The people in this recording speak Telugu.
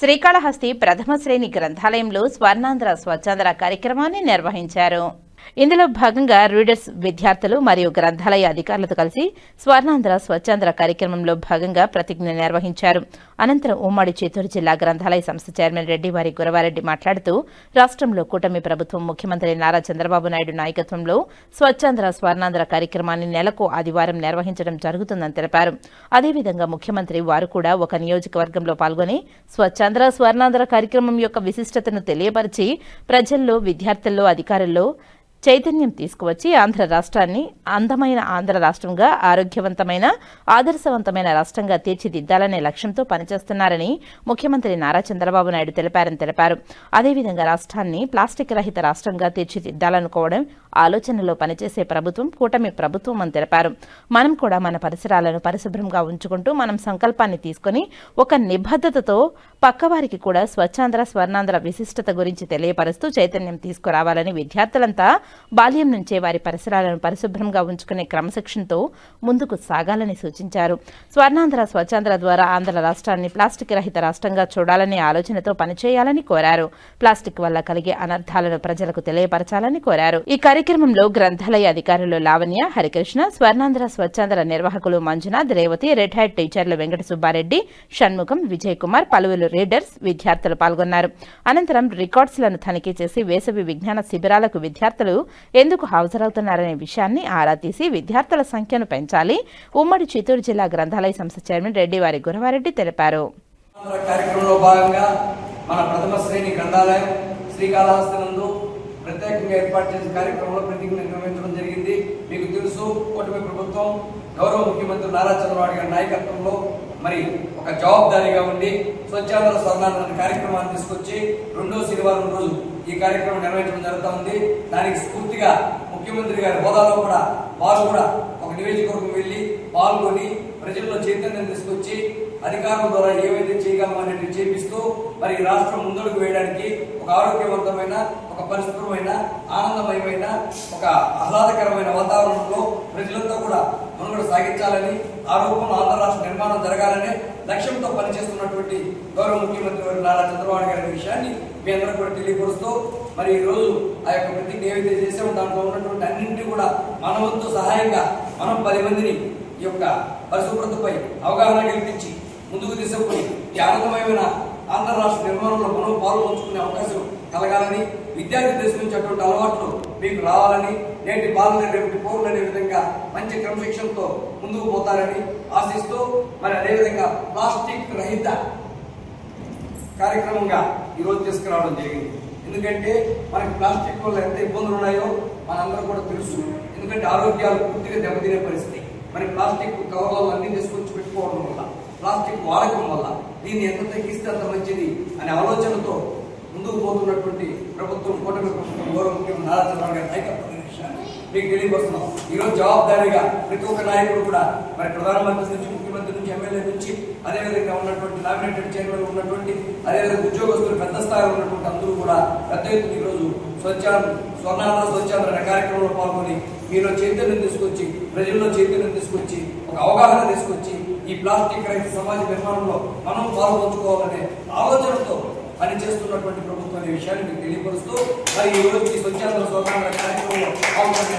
శ్రీకాళహస్తి ప్రథమ శ్రేణి గ్రంథాలయంలో స్వర్ణాంధ్ర స్వచ్ఛాంధ్ర కార్యక్రమాన్ని నిర్వహించారు. ఇందులో భాగంగా రీడర్స్ విద్యార్థులు మరియు గ్రంథాలయ అధికారులతో కలిసి స్వర్ణాంధ్ర స్వచ్ఛాంధ్ర కార్యక్రమంలో భాగంగా ప్రతిజ్ఞ నిర్వహించారు. అనంతరం ఉమ్మడి చిత్తూరు జిల్లా గ్రంథాలయ సంస్థ చైర్మన్ రెడ్డివారి గురవారెడ్డి మాట్లాడుతూ రాష్ట్రంలో కూటమి ప్రభుత్వం ముఖ్యమంత్రి నారా చంద్రబాబు నాయుడు నాయకత్వంలో స్వచ్ఛాంధ్ర స్వర్ణాంధ్ర కార్యక్రమాన్ని నెలకు ఆదివారం నిర్వహించడం జరుగుతుందని తెలిపారు. అదేవిధంగా ముఖ్యమంత్రి వారు కూడా ఒక నియోజకవర్గంలో పాల్గొని స్వచ్ఛాంధ్ర స్వర్ణాంధ్ర కార్యక్రమం యొక్క విశిష్టతను తెలియపరిచి ప్రజల్లో, విద్యార్థుల్లో, అధికారుల్లో చైతన్యం తీసుకువచ్చి ఆంధ్ర రాష్ట్రాన్ని అందమైన ఆంధ్ర రాష్ట్రంగా, ఆరోగ్యవంతమైన, ఆదర్శవంతమైన రాష్ట్రంగా తీర్చిదిద్దాలనే లక్ష్యంతో పనిచేస్తున్నారని ముఖ్యమంత్రి నారా చంద్రబాబు నాయుడు తెలిపారు. అదేవిధంగా రాష్ట్రాన్ని ప్లాస్టిక్ రహిత రాష్ట్రంగా తీర్చిదిద్దాలనుకోవడం ఆలోచనలో పనిచేసే ప్రభుత్వం కూటమి ప్రభుత్వం అని తెలిపారు. మనం కూడా మన పరిసరాలను పరిశుభ్రంగా ఉంచుకుంటూ మనం సంకల్పాన్ని తీసుకుని ఒక నిబద్ధతతో పక్కవారికి కూడా స్వచ్ఛాంధ్ర స్వర్ణాంధ్ర విశిష్టత గురించి తెలియపరుస్తూ చైతన్యం తీసుకురావాలని విద్యార్థులంతా బాల్యం నుంచే వారి పరిసరాలను పరిశుభ్రంగా ఉంచుకునే క్రమశిక్షణతో ముందుకు సాగాలని సూచించారు. స్వర్ణాంధ్ర స్వచ్ఛాంధ్ర ద్వారా ఆంధ్ర రాష్ట్రాన్ని ప్లాస్టిక్ రహిత రాష్ట్రంగా చూడాలనే ఆలోచనతో పనిచేయాలని కోరారు. ప్లాస్టిక్ వల్ల కలిగే అనర్థాలను ప్రజలకు తెలియపరచాలని కోరారు. ఈ కార్యక్రమంలో గ్రంథాలయ అధికారులు లావణ్య, హరికృష్ణ, స్వర్ణాంధ్ర స్వచ్ఛాంధ్ర నిర్వాహకులు మంజునాథ్, రేవతి, రిటైర్డ్ టీచర్లు వెంకట సుబ్బారెడ్డి, షణ్ముఖం, విజయ్ కుమార్, పలువురు రీడర్స్ విద్యార్థులు పాల్గొన్నారు. అనంతరం రికార్డ్స్లను తనిఖీ చేసి వేసవి విజ్ఞాన శిబిరాలకు విద్యార్థులు ఎందుకు హాజరవుతున్నారనే విషయాన్ని ఆరా తీసి విద్యార్థుల సంఖ్యను పెంచాలి ఉమ్మడి చిత్తూరు జిల్లా గ్రంథాలయ సంస్థ చైర్మన్ రెడ్డివారి గురవారెడ్డి తెలిపారు. కార్యక్రమంలో భాగంగా మన ప్రథమ శ్రేణి గ్రంథాలయం శ్రీకాళహస్తి నందు ప్రత్యేకంగా ఏర్పాటు చేసిన కార్యక్రమంలో ప్రతిజ్ఞ నిర్వహించడం జరిగింది. మీకు తెలుసు, కూటమి ప్రభుత్వం గౌరవ ముఖ్యమంత్రి నారా చంద్రబాబు గారి నాయకత్వంలో మరి ఒక జవాబుదారీగా ఉండి స్వచ్ఛాంధ్ర స్వర్ణాంధ్ర కార్యక్రమాన్ని తీసుకొచ్చి రెండో శనివారం రోజు ఈ కార్యక్రమం నిర్వహించడం జరుగుతూ ఉంది. దానికి స్ఫూర్తిగా ముఖ్యమంత్రి గారి హోదాలో కూడా వారు కూడా ఒక నియోజకవర్గం వెళ్లి పాల్గొని ప్రజల్లో చైతన్యం తీసుకొచ్చి అధికారుల ద్వారా ఏవైతే చేయగలమో అనేది చేపిస్తూ మరి రాష్ట్రం ముందడుగు వేయడానికి ఒక ఆరోగ్యవంతమైన, ఒక పరిశుభ్రమైన, ఆనందమయమైన, ఒక ఆహ్లాదకరమైన వాతావరణంలో ప్రజలంతా కూడా మనుగడ సాగించాలని, ఆ రూపంలో ఆంధ్ర రాష్ట్ర నిర్మాణం జరగాలనే లక్ష్యంతో పనిచేస్తున్నటువంటి గౌరవ ముఖ్యమంత్రి వారు నారా చంద్రబాబు గారి విషయాన్ని మీ అందరూ కూడా తెలియపరుస్తూ మరి ఈ రోజు ఆ యొక్క ప్రతిజ్ఞ ఏవైతే చేసామో దాంట్లో ఉన్నటువంటి అన్నింటినీ కూడా మన వంతు సహాయంగా మనం 10 మందిని ఈ యొక్క పరిశుభ్రతపై అవగాహన కల్పించి ముందుకు తీసుకుని ఈ ఆనందమైన ఆంధ్ర రాష్ట్ర నిర్మాణంలో మనం పాల్గొంచుకునే అవకాశం కలగాలని, విద్యార్థి దశ నుంచి అటువంటి అలవాట్లు మీకు రావాలని, నేటి బాలలు రేపటి పౌరులు అనే విధంగా మంచి క్రమశిక్షణతో ముందుకు పోతారని ఆశిస్తూ మరి అదేవిధంగా ప్లాస్టిక్ రహిత కార్యక్రమంగా ఈరోజు తీసుకురావడం జరిగింది. ఎందుకంటే మనకి ప్లాస్టిక్ వల్ల ఎంత ఇబ్బందులు ఉన్నాయో మనందరూ కూడా తెలుసు. ఎందుకంటే ఆరోగ్యాలు పూర్తిగా దెబ్బతినే పరిస్థితి. మరి ప్లాస్టిక్ కవర్లు అన్ని తీసుకొచ్చి పెట్టుకోవడం వల్ల, ప్లాస్టిక్ వాడకం వల్ల దీన్ని ఎంత తగ్గిస్తే అంత మంచిది అనే ఆలోచనతో ముందుకు పోతున్నటువంటి ప్రభుత్వం, కూటమి ప్రభుత్వం, గౌరవ ముఖ్యమంత్రి నారా చంద్రబాబు గారి నాయకత్వం విషయాన్ని మీకు తెలియపరుస్తున్నాం. ఈరోజు జవాబుదారీగా ప్రతి ఒక్క నాయకుడు కూడా మరి ప్రధానమంత్రి నుంచి, ముఖ్యమంత్రి నుంచి, ఎమ్మెల్యే నుంచి, అదేవిధంగా ఉన్నటువంటి నామినేటెడ్ చైర్మన్ ఉన్నటువంటి, అదేవిధంగా ఉద్యోగస్తులు పెద్ద స్థాయిలో ఉన్నటువంటి అందరూ కూడా పెద్ద ఎత్తున ఈరోజు స్వర్ణాంధ్ర స్వచ్ఛాంధ్ర అనే కార్యక్రమంలో పాల్గొని మీలో చైతన్యం తీసుకొచ్చి, ప్రజల్లో చైతన్యం తీసుకొచ్చి, ఒక అవగాహన తీసుకొచ్చి ఈ ప్లాస్టిక్ రహిత సమాజ నిర్మాణంలో మనం పాల్గొంచుకోవాలనే ఆలోచనతో పనిచేస్తున్నటువంటి ప్రభుత్వం అనే విషయాన్ని మీకు తెలియపరుస్తూ మరి ఈ రోజు ఈ స్వచ్ఛాంధ్ర స్వర్ణాంధ్ర కార్యక్రమంలో పాల్గొనే